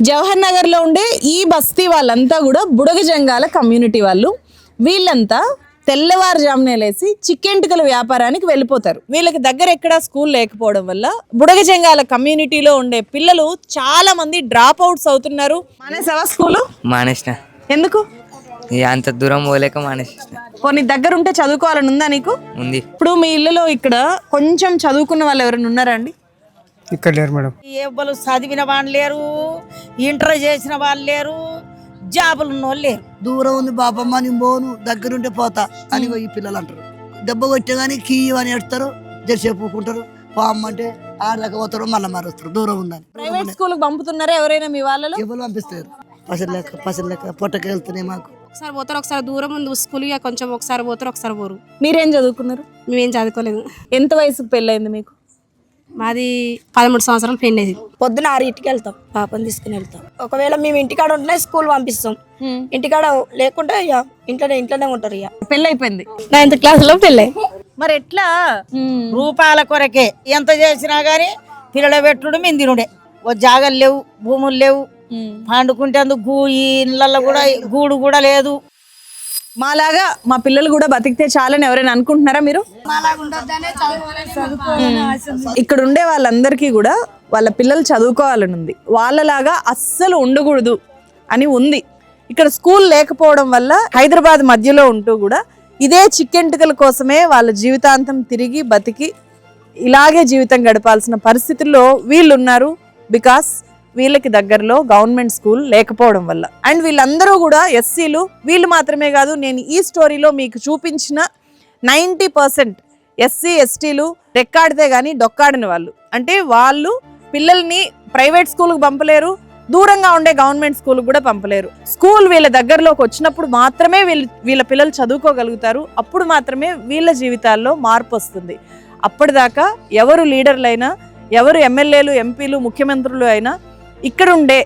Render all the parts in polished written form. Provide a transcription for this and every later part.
జవహర్ నగర్లో ఉండే ఈ బస్తీ వాళ్ళంతా కూడా బుడగ జంగాల కమ్యూనిటీ వాళ్ళు. వీళ్ళంతా తెల్లవారుజామునే లేసి చిక్కెంటుకల వ్యాపారానికి వెళ్ళిపోతారు. వీళ్ళకి దగ్గర ఎక్కడా స్కూల్ లేకపోవడం వల్ల బుడగ జంగాల కమ్యూనిటీలో ఉండే పిల్లలు చాలా మంది డ్రాప్ అవుట్స్ అవుతున్నారు. మానేసావా స్కూలు? మానేసిన. ఎందుకు? అంత దూరం పోలేక మానేసిన. కొన్ని దగ్గర ఉంటే చదువుకోవాలని ఉందా నీకు? ఉంది. ఇప్పుడు మీ ఇళ్ళలో ఇక్కడ కొంచెం చదువుకున్న వాళ్ళు ఎవరైనా ఉన్నారా అండి? ఇక్కడ లేరు మేడం. ఎవరు చదివిన వాళ్ళు లేరు, ఇంటర్ చేసిన వాళ్ళు లేరు, జాబులు ఉన్న వాళ్ళు లేరు. దూరం ఉంది బాపమ్మ, నేను పోను, దగ్గరుంటే పోతా అని ఈ పిల్లలు అంటారు. దెబ్బ కొట్టే కానీ కీ అని ఎడతారు, జరసేపు పూకుంటారు. పామ్మంటే ఆడదాకా పోతారు, మళ్ళీ మారుస్తారు దూరం ఉందని. ప్రైవేట్ స్కూల్ పంపుతున్నారా ఎవరైనా మీ వాళ్ళలో? ఎవరు పంపిస్తారు? పసలు లెక్క పొట్టకి వెళ్తున్నాయి మాకు. ఒకసారి పోతారు, ఒకసారి దూరం ఉంది స్కూల్, కొంచెం ఒకసారి పోతారు, ఒకసారి పోరు. మీరేం చదువుకున్నారు? మేమేం చదువుకోలేదు. ఎంత వయసుకు పెళ్ళైంది మీకు? మాది 13 సంవత్సరాలు పెళ్ళేది. పొద్దున 6కి వెళ్తాం, పాపని తీసుకుని వెళ్తాం. ఒకవేళ మేము ఇంటికాడ ఉంటేనే స్కూల్ పంపిస్తాం, ఇంటికాడ లేకుంటే ఇక ఇంట్లోనే ఉంటారు. ఇక పెళ్ళి అయిపోయింది, 9th క్లాస్లో పెళ్ళి. మరి ఎట్లా? రూపాయల కొరకే ఎంత చేసినా గానీ పిల్లల పెట్టుడు మిందినుడే. ఓ జాగలు లేవు, భూములు లేవు, పండుకుంటేందుకు ఈ ఇళ్ళల్లో కూడా గూడు కూడా లేదు. మాలాగా మా పిల్లలు కూడా బతికితే చాలని ఎవరైనా అనుకుంటున్నారా మీరు? ఇక్కడ ఉండే వాళ్ళందరికీ కూడా వాళ్ళ పిల్లలు చదువుకోవాలని ఉంది, వాళ్ళలాగా అస్సలు ఉండకూడదు అని ఉంది. ఇక్కడ స్కూల్ లేకపోవడం వల్ల హైదరాబాద్ మధ్యలో ఉంటూ కూడా ఇదే చిక్కెంటుకల కోసమే వాళ్ళ జీవితాంతం తిరిగి బతికి ఇలాగే జీవితం గడపాల్సిన పరిస్థితుల్లో వీళ్ళు ఉన్నారు. బికాస్ వీళ్ళకి దగ్గరలో గవర్నమెంట్ స్కూల్ లేకపోవడం వల్ల. అండ్ వీళ్ళందరూ కూడా ఎస్సీలు. వీళ్ళు మాత్రమే కాదు, నేను ఈ స్టోరీలో మీకు చూపించిన 90% ఎస్సీ ఎస్టీలు రెక్కాడితే కానీ డొక్కాడిన వాళ్ళు. అంటే వాళ్ళు పిల్లల్ని ప్రైవేట్ స్కూల్కి పంపలేరు, దూరంగా ఉండే గవర్నమెంట్ స్కూల్కి కూడా పంపలేరు. స్కూల్ వీళ్ళ దగ్గరలోకి వచ్చినప్పుడు మాత్రమే వీళ్ళ పిల్లలు చదువుకోగలుగుతారు. అప్పుడు మాత్రమే వీళ్ళ జీవితాల్లో మార్పు వస్తుంది. అప్పటిదాకా ఎవరు లీడర్లైనా, ఎవరు ఎమ్మెల్యేలు, ఎంపీలు, ముఖ్యమంత్రులు అయినా ఇక్కడుండే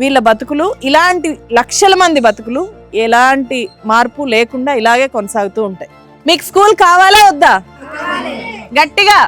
వీళ్ళ బతుకులు, ఇలాంటి లక్షల మంది బతుకులు ఎలాంటి మార్పు లేకుండా ఇలాగే కొనసాగుతూ ఉంటాయి. మీకు స్కూల్ కావాలా వద్దా? గట్టిగా